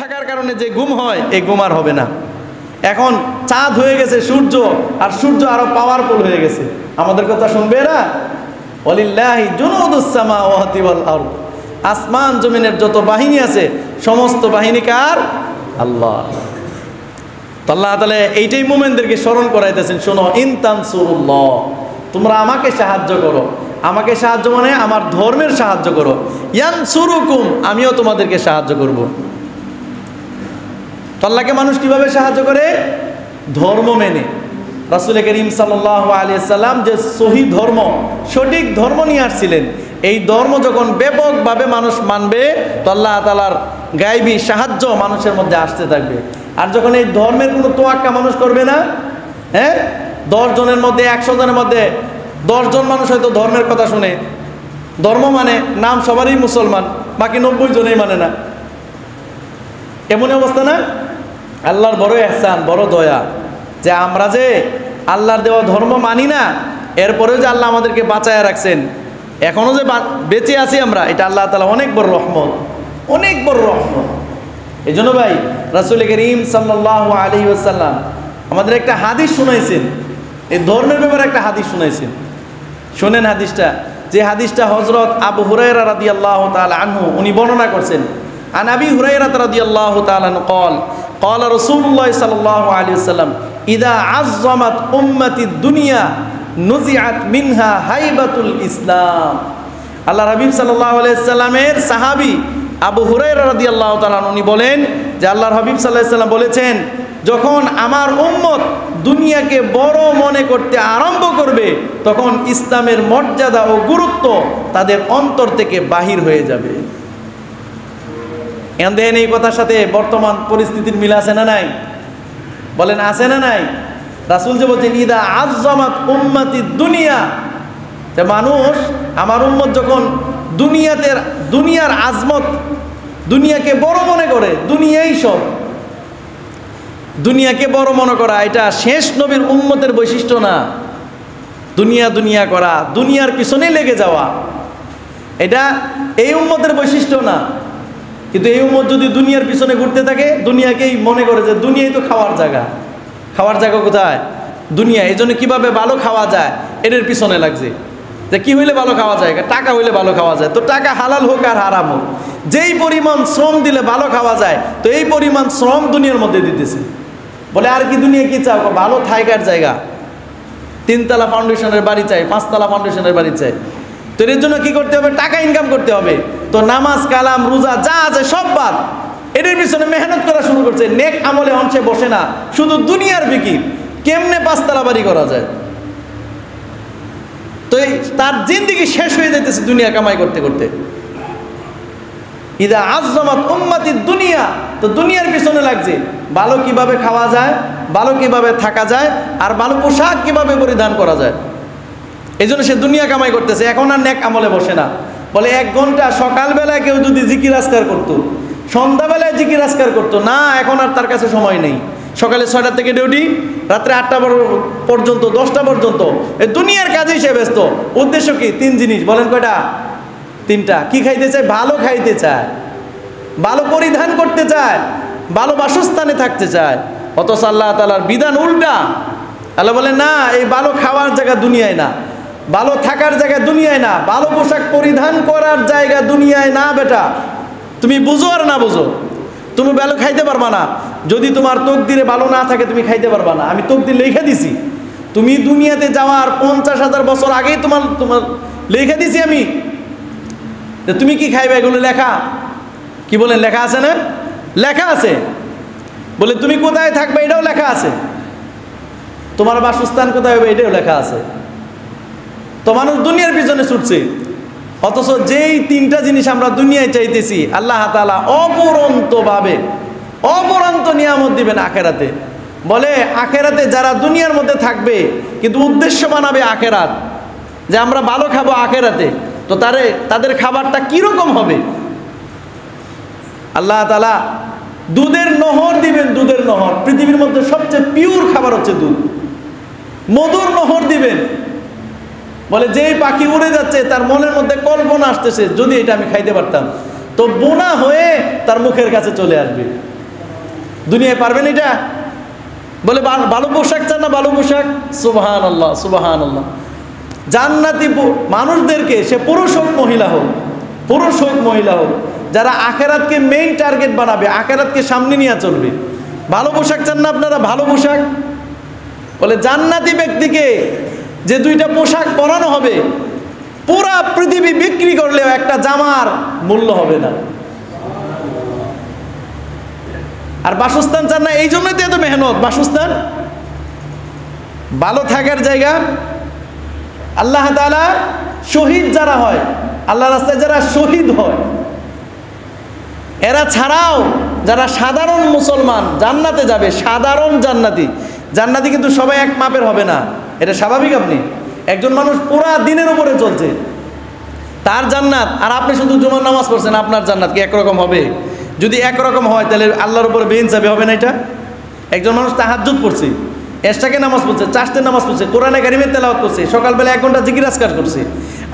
থাকার কারণে যে ঘুম হয় এই ঘুম আর হবে না। এখন চাঁদ হয়ে গেছে সূর্য, আর সূর্য আরো পাওয়ারফুল হয়ে গেছে। আমাদের কথা শুনবে না? ওয়ালিল্লাহি জুনুদুস সামাওয়াতি ওয়াল আরদ, আসমান জমিনের যত বাহিনী আছে সমস্ত বাহিনী কার? আল্লাহ। তো আল্লাহ তাআলা এইটাই মুমিনদেরকে স্মরণ করাইতেছেন, শোনো, ইন তানসুরুল্লাহ, তোমরা আমাকে সাহায্য করো। আমাকে সাহায্য মানে আমার ধর্মের সাহায্য করো। ইয়ানসুরুকুম, আমিও তোমাদেরকে সাহায্য করব। তো আল্লাহকে মানুষ কিভাবে সাহায্য করে? ধর্ম মেনে। রাসূল করিম সাল্লাল্লাহু আলাইহি সাল্লাম যে সহি ধর্ম, সঠিক ধর্ম নিয়ে আসছিলেন, এই ধর্ম যখন ব্যাপকভাবে মানুষ মানবে তো আল্লাহ তাআলার গায়বী সাহায্য মানুষের মধ্যে আসতে থাকবে। আর যখন এই ধর্মের কোনো তোয়াক্কা মানুষ করবে না, 10 জনের মধ্যে 100 জনের মধ্যে 10 জন মানুষ হয়তো ধর্মের কথা শুনে, ধর্ম মানে নাম সবারই মুসলমান, বাকি 90 জনেই মানে না, এমন অবস্থা না? আল্লাহর বড় ইহসান, বড় দয়া যে আমরা যে আল্লাহর দেওয়া ধর্ম মানি না, এরপরেও যে আল্লাহ আমাদেরকে বাঁচায় রাখছেন, এখনও যে বেঁচে আছি আমরা, এটা আল্লাহ তাআলা অনেক বড় রহমত, অনেক বড় রহমত। এই জন্য ভাই রাসূল করিম সাল্লাল্লাহু আলাইহি ওয়াসাল্লাম আমাদের একটা হাদিস শুনাইছেন, এই ধর্মের ব্যাপারে একটা হাদিস শুনাইছেন। শোনেন হাদিসটা, যে হাদিসটা হযরত আবু হুরায়রা রাদিয়াল্লাহু তাআলা আনহু উনি বর্ণনা করছেন। আন আবি হুরায়রা রাদিয়াল্লাহু তাআলা قال قال رسول الله صلى الله عليه وسلم اذا عظمت امتي الدنيا نزعت منها هيبة الاسلام। আল্লাহ হাবিব সাল্লাল্লাহু আলাইহি সাল্লামের সাহাবী আবু হুরায়রা রাদিয়াল্লাহু তাআলা উনি বলেন যে আল্লাহর হাবিব সাল্লাল্লাহু আলাইহি সাল্লাম বলেছেন, যখন আমার উম্মত দুনিয়াকে বড় মনে করতে আরম্ভ করবে তখন ইসলামের মর্যাদা ও গুরুত্ব তাদের অন্তর থেকে বাহির হয়ে যাবে। দেখেন এই কথার সাথে বর্তমান পরিস্থিতির মিল আছে না নাই? বলেন আছে না নাই? রাসূল যে বলছেন ইদা আযযামাত উম্মতি দুনিয়া, যে মানুষ আমার উম্মত যখন দুনিয়ার আজমত, দুনিয়াকে বড় মনে করে, দুনিয়াই সব, দুনিয়াকে বড় মনে করা এটা শেষ নবীর উম্মতের বৈশিষ্ট্য না। দুনিয়া দুনিয়া করা, দুনিয়ার পিছনে লেগে যাওয়া, এটা এই উম্মতের বৈশিষ্ট্য না। কিন্তু এই উম্মত যদি দুনিয়ার পিছনে ঘুরতে থাকে, দুনিয়াকেই মনে করে যে দুনিয়াই তো খাওয়ার জায়গা। খাওয়ার জায়গা কোথায়? দুনিয়া। এই জন্য কীভাবে ভালো খাওয়া যায় এর পিছনে লাগছে, যে কী হইলে ভালো খাওয়া যায়, টাকা হইলে ভালো খাওয়া যায়। তো টাকা হালাল হোক আর হারাম হোক, যেই পরিমাণ শ্রম দিলে ভালো খাওয়া যায়, তো এই পরিমাণ শ্রম দুনিয়ার মধ্যে দিতেছে। বলে আর কি দুনিয়া কি চাও? ভালো থাকার জায়গা, 3 তলা ফাউন্ডেশনের বাড়ি চাই, 5 তলা ফাউন্ডেশনের বাড়ি চাই। তো এর জন্য কি করতে হবে? টাকা ইনকাম করতে হবে। তো নামাজ কালাম রোজা যা আছে সব বাদ, এদের পিছনে মেহনত করা শুরু করছে। নেক আমলে অংশে বসে না, শুধু দুনিয়ার ফিকির, কেমনে 5 তলা বাড়ি করা যায়। তো তার জিন্দেগি শেষ হয়ে যাইতেছে দুনিয়া কামাই করতে করতে। ইদা আযযামাত উম্মতি দুনিয়া, তো দুনিয়ার পিছনে লাগছে ভালো কিভাবে খাওয়া যায়, ভালো কিভাবে থাকা যায়, আর ভালো পোশাক কিভাবে পরিধান করা যায়। এই জন্য সে দুনিয়া কামাই করতেছে, এখন আর নেক আমলে বসে না। বলে 1 ঘন্টা সকালবেলায় কেউ যদি জিকির আজকার করতো, সন্ধ্যাবেলায় জিকির আজকার করতো না, এখন আর তার কাছে সময় নেই। সকালে 6টা থেকে ডিউটি, রাত্রে 8টা পর্যন্ত, 10টা পর্যন্ত এই দুনিয়ার কাজেই সে ব্যস্ত। উদ্দেশ্য কি? 3 জিনিস। বলেন কয়টা? 3টা। কি খাইতে চায়? ভালো খাইতে চায়, ভালো পরিধান করতে চায়, ভালো বাসস্থানে থাকতে চায়। অথচ আল্লাহ তাআলার বিধান উল্টা। আল্লাহ বলে না, এই ভালো খাওয়ার জায়গা দুনিয়ায় না, ভালো থাকার জায়গা দুনিয়ায় না, ভালো পোশাক পরিধান করার জায়গা দুনিয়ায় না। বেটা তুমি বুঝো আর না বুঝো, তুমি ভালো খাইতে পারবা না। যদি তোমার তকদিরে ভালো না থাকে তুমি খাইতে পারবা না। আমি তকদির লেখা দিছি, তুমি দুনিয়াতে যাওয়ার 50,000 বছর আগেই তোমার লেখা দিছি আমি, তুমি কি খাইবে এগুলো লেখা। কি বলেন? লেখা আছে না? লেখা আছে। বলে তুমি কোথায় থাকবে এটাও লেখা আছে, তোমার বাসস্থান কোথায় হবে এটাও লেখা আছে। তো মানুষ দুনিয়ার পিছনে ছুটছে, অথচ যেই 3টা জিনিস আমরা দুনিয়ায় চাইতেছি আল্লাহ তাআলা অপরন্ত নিয়ামত দিবেন আখেরাতে। বলে আখেরাতে যারা দুনিয়ার মধ্যে থাকবে কিন্তু উদ্দেশ্য বানাবে আখেরাত, যে আমরা ভালো খাবো আখেরাতে, তো তাদের খাবারটা কীরকম হবে? আল্লাহ তাআলা দুধের নহর দিবেন, দুধের নহর। পৃথিবীর মধ্যে সবচেয়ে পিওর খাবার হচ্ছে দুধ। মধুর নহর দিবেন। বলে যেই পাখি উড়ে যাচ্ছে তার মনের মধ্যে কল্পনা আসতেছে, যদি এটা আমি খাইতে পারতাম, তো বোনা হয়ে তার মুখের কাছে চলে আসবে। দুনিয়ায় পারবেন এটা? বলে ভালো পোশাক চান না? ভালো পোশাক, সুবহানাল্লাহ সুবহানাল্লাহ। জান্নাতি মানুষদেরকে, সে পুরুষ হোক মহিলা হোক, পুরুষ হোক মহিলা হোক, যারা আখেরাতকে মেইন টার্গেট বানাবে, আখেরাতকে সামনে নিয়ে চলবে, ভালো পোশাক চান না আপনারা? ভালো পোশাক। বলে জান্নাতি ব্যক্তিকে যে দুইটা পোশাক পরানো হবে, পুরা পৃথিবী বিক্রি করলেও একটা জামার মূল্য হবে না। আর বাসস্থান চান না? এই জন্যই তো এত মেহনত। বাসস্থান, ভালো থাকার জায়গা। আল্লাহ তাআলা শহীদ যারা হয়, আল্লাহ রাস্তায় যারা শহীদ হয়, এরা ছাড়াও যারা সাধারণ মুসলমান জান্নাতে যাবে, সাধারণ জান্নাতি। জান্নাতি কিন্তু সবাই এক মাপের হবে না, এটা স্বাভাবিক। আপনি একজন মানুষ পুরা দিনের উপরে চলছে, তার জান্নাত, আর আপনি শুধু জুমার নামাজ পড়ছেন, আপনার জান্নাত কি একরকম হবে? যদি একরকম হয় তাহলে আল্লাহর উপরে বেইনসাফি হবে না এটা? একজন মানুষ তাহাজ্জুদ পড়ছে, এশরাকে নামাজ পড়ছে, চারটের নামাজ পড়ছে, কোরআনে কারিমের তেলাওয়াত করছে, সকালবেলা 1 ঘন্টা জিকির আজকার করছে,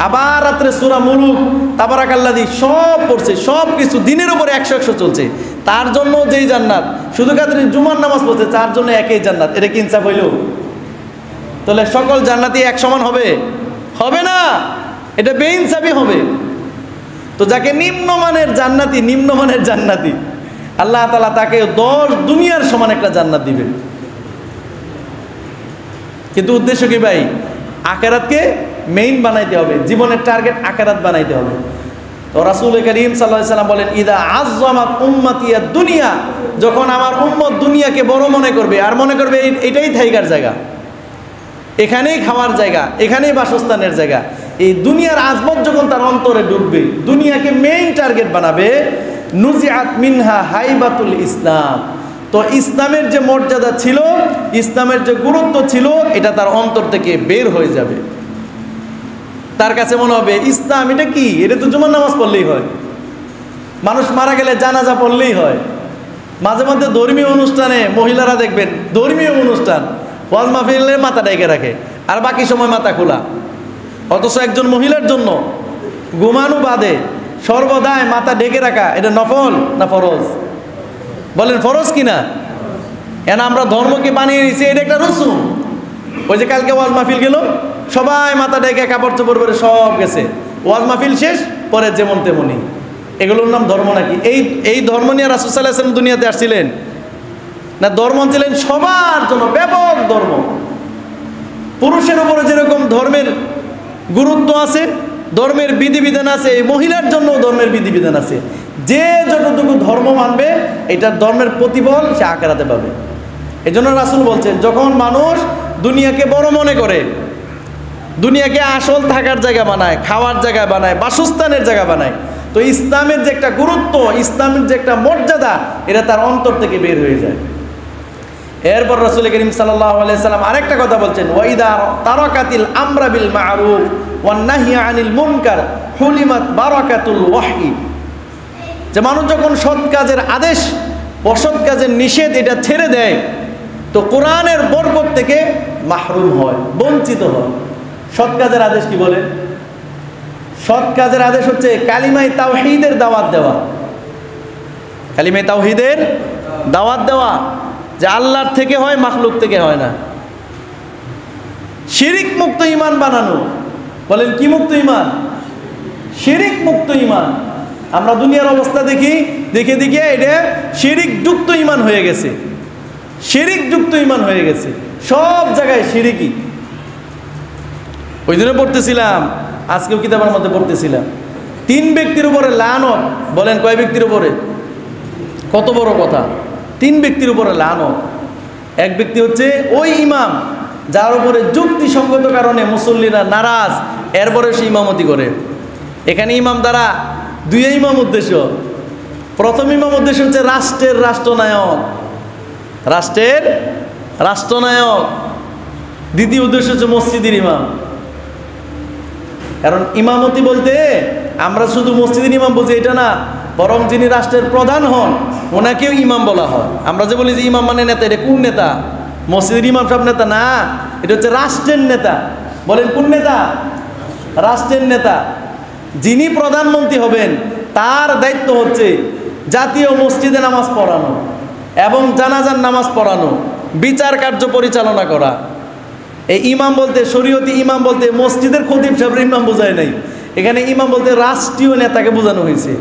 আবার রাত্রে সূরা মুলুক, তাবারাকাল্লাযী সব পড়ছে, সব কিছু দিনের উপরে 100 চলছে, তার জন্য যেই জান্নাত, শুধু কাতরি জুমার নামাজ পড়ছে, তার জন্য একই জান্নাত। এটা কি ইনসাফ হইল? তাহলে সকল জান্নাতি এক সমান হবে? হবে না, এটা বেইনসাফি হবে। তো যাকে নিম্নমানের জান্নাতি, নিম্নমানের জান্নাতি, আল্লাহ তাআলা তাকে 10 দুনিয়ার সমান একটা জান্নাত দিবে। কিন্তু উদ্দেশ্য কি ভাই? আখিরাতকে মেইন বানাইতে হবে, জীবনের টার্গেট আখিরাত বানাইতে হবে। তো রাসূল করিম সাল্লাল্লাহু আলাইহি সাল্লাম বলেন, ইদা আযযামাত উম্মতিয়া দুনিয়া, যখন আমার উম্মত দুনিয়াকে বড় মনে করবে, আর মনে করবে এটাই থাইকার জায়গা, এখানেই খাওয়ার জায়গা, এখানেই বাসস্থানের জায়গা, এই দুনিয়ার আজমত যখন তার অন্তরে ঢুকবে, দুনিয়াকে মেইন টার্গেট বানাবে, নুজিআত মিনহা হাইবাতুল ইসলাম, তো ইসলামের যে মর্যাদা ছিল, ইসলামের যে গুরুত্ব ছিল, এটা তার অন্তর থেকে বের হয়ে যাবে। তার কাছে মনে হবে ইসলাম এটা কি? এটা তো জুমার নামাজ পড়লেই হয়, মানুষ মারা গেলে জানাজা পড়লেই হয়, মাঝে মধ্যে ধর্মীয় অনুষ্ঠানে মহিলারা দেখবেন, ধর্মীয় অনুষ্ঠান ওয়াজ মাহফিলে মাথা ঢেকে রাখে, আর বাকি সময় মাথা খোলা। অথচ একজন মহিলার জন্য ঘুমানো বাদে সর্বদাই মাথা ঢেকে রাখা, এটা নফল না ফরজ? বলেন ফরজ কিনা? এন আমরা ধর্মকে বানিয়ে নিয়েছি, এটা একটা রসুম। ওই যে কালকে ওয়াজ মাহফিল গেল, সবাই মাথা ঢেকে কাপড় চোপড় পরে সব গেছে, ওয়াজ মাহফিল শেষ, পরে যেমন তেমনই। এগুলোর নাম ধর্ম নাকি? এই ধর্ম নিয়ে রাসূল সাল্লাল্লাহু আলাইহি ওয়াসাল্লাম দুনিয়াতে আসছিলেন না? ধর্ম ছিলেন সবার জন্য, ব্যাপক ধর্ম। পুরুষের উপরে যেরকম ধর্মের গুরুত্ব আছে, ধর্মের বিধিবিধান আছে, এই মহিলার জন্য ধর্মের বিধিবিধান আছে। যে যতটুকু ধর্ম মানবে, এটার ধর্মের প্রতিফল সে আখিরাতে পাবে। এই জন্য রাসূল বলছেন, যখন মানুষ দুনিয়াকে বড় মনে করে, দুনিয়াকে আসল থাকার জায়গা বানায়, খাওয়ার জায়গা বানায়, বাসস্থানের জায়গা বানায়, তো ইসলামের যে একটা গুরুত্ব, ইসলামের যে একটা মর্যাদা, এটা তার অন্তর থেকে বের হয়ে যায়। এরপর রাসূল করিম সাল্লাল্লাহু আলাইহি সাল্লাম আরেকটা কথা বলছেন, ওয়াইদা তারাকাতিল আমরা বিল মা'রুফ ওয়ান নাহী আনিল মুনকার হুলিমাত বারাকাতুল ওয়াহয়ি, যে মানুষ যখন সৎ কাজের আদেশ, অসৎ কাজের নিষেধ এটা ছেড়ে দেয়, তো কোরআনের বরকত থেকে মাহরুম হয়, বঞ্চিত হয়। সৎ কাজের আদেশ কি বলে? সৎ কাজের আদেশ হচ্ছে কালিমায়ে তাওহীদের দাওয়াত দেওয়া, কালিমায়ে তাওহীদের দাওয়াত দেওয়া, যে আল্লাহর থেকে হয়, মাখলুক থেকে হয় না। শিরিক মুক্ত ঈমান বানানো। বলেন কি মুক্ত ঈমান? শিরিক মুক্ত ঈমান। আমরা দুনিয়ার অবস্থা দেখি, দেখে দেখে এটা শিরিক যুক্ত ঈমান হয়ে গেছে, শিরিক যুক্ত ঈমান হয়ে গেছে, সব জায়গায় শিরিকি। ওই দিনে পড়তেছিলাম, আজকেও কিতাবের মধ্যে পড়তেছিলাম, 3 ব্যক্তির উপরে লানত। বলেন কয় ব্যক্তির উপরে? কত বড় কথা! 3 ব্যক্তির উপরে লানত। এক ব্যক্তি হচ্ছে ওই ইমাম যার উপরে যুক্তিসঙ্গত কারণে মুসল্লিরা নারাজ, এরপরে সে ইমামতি করে। এখানে ইমাম দ্বারা 2 ইমাম উদ্দেশ্য। প্রথম ইমাম উদ্দেশ্য হচ্ছে রাষ্ট্রের রাষ্ট্রনায়ক, রাষ্ট্রের রাষ্ট্রনায়ক। দ্বিতীয় উদ্দেশ্য হচ্ছে মসজিদের ইমাম। কারণ ইমামতি বলতে আমরা শুধু মসজিদের ইমাম বুঝি এটা না, বরং যিনি রাষ্ট্রের প্রধান হন ওনাকেও ইমাম বলা হয়। আমরা যে বলি যে ইমাম মানে নেতা, এটা কোন নেতা? মসজিদের ইমাম সব নেতা না, এটা হচ্ছে রাষ্ট্রের নেতা। বলেন কোন নেতা? রাষ্ট্রের নেতা। যিনি প্রধানমন্ত্রী হবেন তার দায়িত্ব হচ্ছে জাতীয় মসজিদে নামাজ পড়ানো, এবং জানাজার নামাজ পড়ানো, বিচার কার্য পরিচালনা করা। এই ইমাম বলতে, শরীয়তি ইমাম বলতে মসজিদের খতিব সাহেবের ইমাম বোঝায় নাই, এখানে ইমাম বলতে রাষ্ট্রীয় নেতাকে বোঝানো হয়েছে।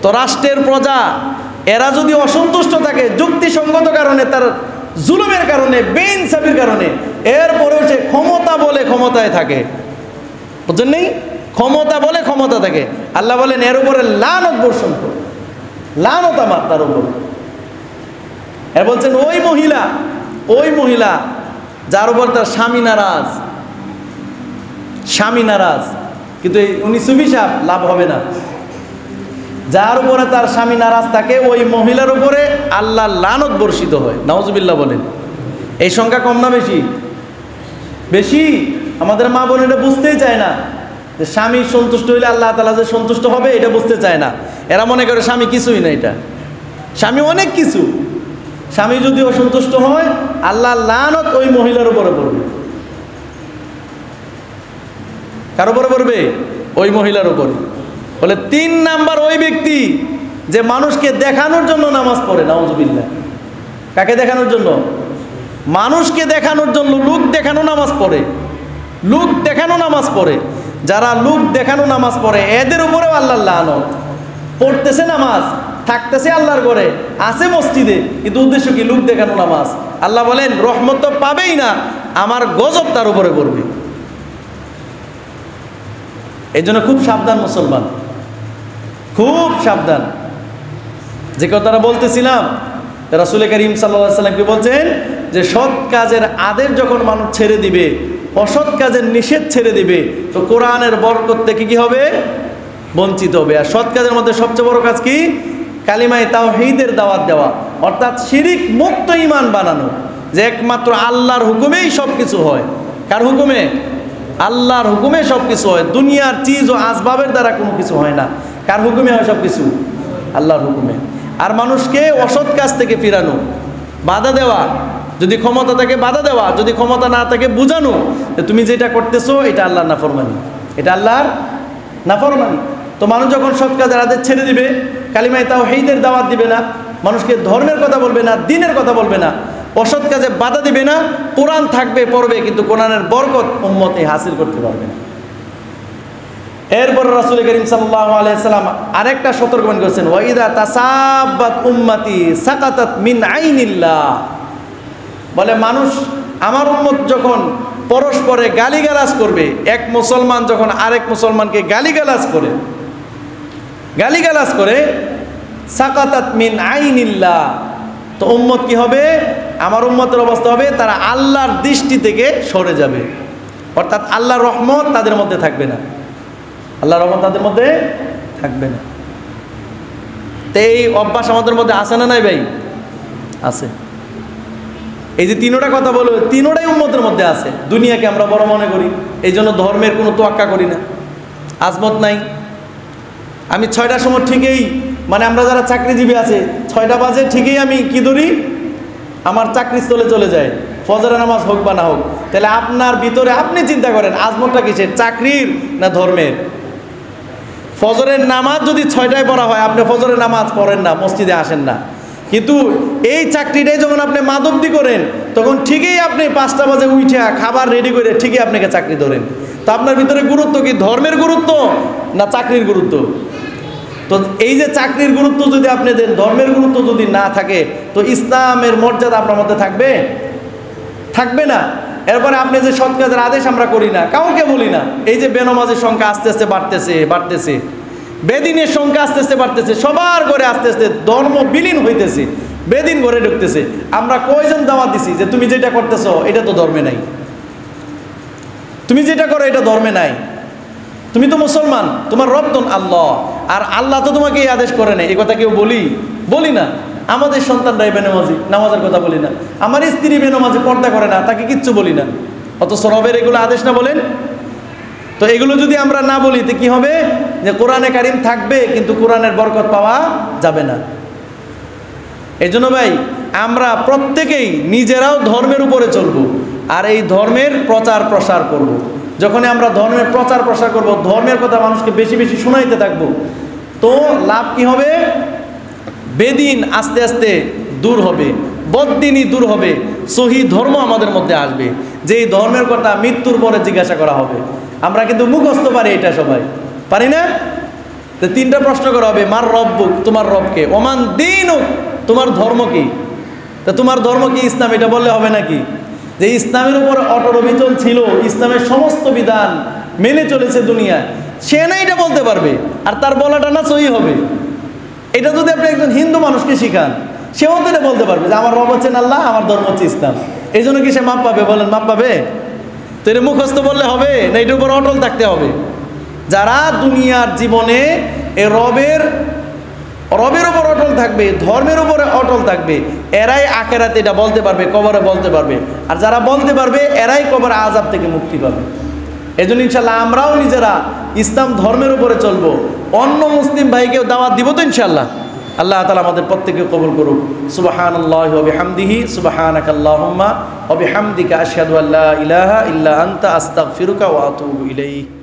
তো রাষ্ট্রের প্রজা এরা যদি অসন্তুষ্ট থাকে যুক্তিসঙ্গত কারণে, তার জুলুমের কারণে, বেইনসাফির কারণে, এরপরেও সে ক্ষমতা বলে ক্ষমতায় থাকে, বুঝছেন নেই? ক্ষমতা বলে ক্ষমতা থাকে। আল্লাহ বলেন এর উপরে লানত বর্ষণ করো, লানত আমার তার উপর। এর বলছেন ওই মহিলা যার উপর তার স্বামী নারাজ, কিন্তু উনি সুফি সাহেব, লাভ হবে না। যার উপরে তার স্বামী নারাজ থাকে ওই মহিলার উপরে আল্লাহ লানত বর্ষিত হয়। নাউজুবিল্লাহ বলেন। এই সংখ্যা কম না বেশি? বেশি। আমাদের মা বোন এটা বুঝতেই চায় না যে স্বামী সন্তুষ্ট হইলে আল্লাহ তাআলা যে সন্তুষ্ট হবে এটা বুঝতে চায় না। এরা মনে করে স্বামী কিছুই না, এটা স্বামী অনেক কিছু। স্বামী যদি অসন্তুষ্ট হয় আল্লাহ লানত ওই মহিলার উপরে পড়বে। কার উপরে পড়বে? ওই মহিলার উপরে। বলে 3 নাম্বার ওই ব্যক্তি যে মানুষকে দেখানোর জন্য নামাজ পড়ে। নাউজুবিল্লাহ। কাকে দেখানোর জন্য? মানুষকে দেখানোর জন্য লোক দেখানো নামাজ পড়ে, লোক দেখানো নামাজ পড়ে। যারা লোক দেখানো নামাজ পড়ে এদের উপরেও আল্লাহর লানত। পড়তেছে নামাজ, থাকতেছে আল্লাহর ঘরে, আছে মসজিদে, কিন্তু উদ্দেশ্য কি? লোক দেখানো নামাজ। আল্লাহ বলেন রহমত তো পাবেই না, আমার গজব তার উপরে পড়বে। এই জন্য খুব সাবধান মুসলমান, খুব সাবধান। যে কথাটা বলতেছিলাম, রাসূল করিম সাল্লাল্লাহু আলাইহি ওয়াসাল্লাম কি বলছেন যে সৎ কাজের আদেশ যখন মানুষ ছেড়ে দিবে, অসৎ কাজের নিষেধ ছেড়ে দিবে, তো কোরআনের বরকত থেকে কি হবে? বঞ্চিত হবে। আর সৎ কাজের মধ্যে সবচেয়ে বড় কাজ কি? কালিমায়ে তাওহীদের দাওয়াত দেওয়া, অর্থাৎ শিরিক মুক্ত ঈমান বানানো, যে একমাত্র আল্লাহর হুকুমেই সব কিছু হয়। কার হুকুমে? আল্লাহর হুকুমে সব কিছু হয়। দুনিয়ার চিজ ও আসবাবের দ্বারা কোনো কিছু হয় না। কার হুকুমে হয় সব কিছু? আল্লাহর হুকুমে। আর মানুষকে অসৎ কাজ থেকে ফিরানো, বাধা দেওয়া, যদি ক্ষমতা থাকে বাধা দেওয়া, যদি ক্ষমতা না থাকে বুঝানো যে তুমি যেটা করতেছো এটা আল্লাহর নাফরমানি, এটা আল্লাহর নাফরমানি। তো মানুষ যখন সৎ কাজের আদেশ ছেড়ে দিবে, কালিমায়ে তাওহীদের দাওয়াত দিবে না, মানুষকে ধর্মের কথা বলবে না, দ্বীনের কথা বলবে না, অসৎ কাজে বাধা দিবে না, কোরআন থাকবে পড়বে, কিন্তু কোরআনের বরকত উম্মতে হাসিল করতে পারবে না। এরপর রাসূল করিম সাল্লাল্লাহু আলাইহি ওয়াসাল্লাম আরেকটা সতর্কবাণী করেছেন, ওয়া ইযা তাসাব্বাত উম্মতি সাকাতাত মিন আইনিল্লাহ। বলে মানুষ, আমার উম্মত যখন পরস্পরে গালিগালাজ করবে, এক মুসলমান যখন আরেক মুসলমানকে গালিগালাজ করে সাকাতাত মিন আইনিল্লাহ, তো উম্মত কি হবে? আমার উম্মতের অবস্থা হবে তারা আল্লাহর দৃষ্টি থেকে সরে যাবে, অর্থাৎ আল্লাহর রহমত তাদের মধ্যে থাকবে না, আল্লাহর রহমত তাদের মধ্যে থাকবে না। তো এই অভ্যাস আমাদের মধ্যে আছে না নাই ভাই? আছে। এই যে তিনোটা কথা বলবো, তিনোটাই উম্মতের মধ্যে আছে। দুনিয়াকে আমরা বড় মনে করি, এই জন্য ধর্মের কোনো তোয়াক্কা করি না, আজমত নাই। আমি 6টার সময় ঠিকই, মানে আমরা যারা চাকরিজীবী আছে 6টা বাজে ঠিকই আমি কি ধরি, আমার চাকরিস্থলে চলে যায়, ফজরের নামাজ হোক বা না হোক। তাহলে আপনার ভিতরে আপনি চিন্তা করেন আজমতটা কিসের, চাকরির না ধর্মের? ফজরের নামাজ যদি 6টায় পড়া হয়, আপনি ফজরের নামাজ পড়েন না, মসজিদে আসেন না, কিন্তু এই চাকরিটাই যখন আপনি মাদবদি করেন, তখন ঠিকই আপনি 5টা বাজে উঠে খাবার রেডি করে ঠিকই আপনাকে চাকরি ধরেন। তো আপনার ভিতরে গুরুত্ব কি ধর্মের গুরুত্ব না চাকরির গুরুত্ব? তো এই যে চাকরির গুরুত্ব যদি আপনি দেন, ধর্মের গুরুত্ব যদি না থাকে, তো ইসলামের মর্যাদা আপনার মধ্যে থাকবে না। এরপরে আপনি যে সৎ কাজের আদেশ আমরা করি না, কাউকে বলি না, এই যে বেনামাজের সংখ্যা আস্তে আস্তে বাড়তেছে, বেদিনের সংখ্যা আস্তে আস্তে বাড়তেছে, সবার ঘরে আস্তে আস্তে ধর্ম বিলীন হইতেছে, বেদিন ঘরে ঢুকতেছে। আমরা কয়জন দাওয়াত দিছি যে তুমি যেটা করতেছো এটা তো ধর্মে নাই, তুমি যেটা করো এটা ধর্মে নাই, তুমি তো মুসলমান, তোমার রব তো আল্লাহ, আর আল্লাহ তো তোমাকে এই আদেশ করে না। এই কথা কেউ বলি না। আমাদের সন্তানরাই বেনামাজি, নামাজের কথা বলি না। আমার স্ত্রী বেনামাজি, পর্দা করে না, তাকে কিচ্ছু বলি না, অথচ রবের এগুলো আদেশ না বলেন? তো এগুলো যদি আমরা না বলি তো কি হবে? যে কোরআনে কারিম থাকবে কিন্তু কোরআনের বরকত পাওয়া যাবে না। এই জন্য ভাই আমরা প্রত্যেকেই নিজেরাও ধর্মের উপরে চলবো, আর এই ধর্মের প্রচার প্রসার করব। যখনই আমরা ধর্মের প্রচার প্রসার করব, ধর্মের কথা মানুষকে বেশি বেশি শোনাইতে থাকবো, তো লাভ কি হবে? বেদিন আস্তে আস্তে দূর হবে, বদ্দিনী দূর হবে, সহি ধর্ম আমাদের মধ্যে আসবে, যেই ধর্মের কথা মৃত্যুর পরে জিজ্ঞাসা করা হবে। আমরা কিন্তু মুখস্থ পারি, এটা সবাই পারি না। তো 3টা প্রশ্ন করা হবে, মার রব্বুক, তোমার রবকে, ওমান দীনুক, তোমার ধর্ম কি। তা তোমার ধর্ম কি? ইসলাম, এটা বললে হবে নাকি? যে ইসলামের উপর অটল অবিচল ছিল, ইসলামের সমস্ত বিধান মেনে চলেছে দুনিয়া, সে না এটা বলতে পারবে, আর তার বলাটা না সহি হবে। এটা যদি আপনি একজন হিন্দু মানুষকে শিখান, সেও তো এটা বলতে পারবে যে আমার রব হচ্ছেন আল্লাহ, আমার ধর্ম হচ্ছে ইসলাম। এই জন্য কি সে মাপ পাবে? বলেন, মাপ পাবে? তো এটা মুখস্থ বললে হবে না, এটার উপর অটল থাকতে হবে। যারা দুনিয়ার জীবনে এ রবের উপর অটল থাকবে, ধর্মের উপরে অটল থাকবে, এরাই আখেরাতে এটা বলতে পারবে, কবরে বলতে পারবে। আর যারা বলতে পারবে, এরাই কবরে আযাব থেকে মুক্তি পাবে। এই জন্য ইনশাল্লাহ আমরাও নিজেরা ইসলাম ধর্মের উপরে চলবো, অন্য মুসলিম ভাইকেও দাওয়াত দিব তো ইনশাল্লাহ। আল্লাহ তাআলা আমাদের প্রত্যেককে কবুল করুক। সুবহানাল্লাহি ওয়া বিহামদিহি, সুবহানাকাল্লাহুম্মা ওয়া বিহামদিকা, আশহাদু আল্লা ইলাহা ইল্লা আনতা, আস্তাগফিরুকা ওয়া আতুবু ইলাইক।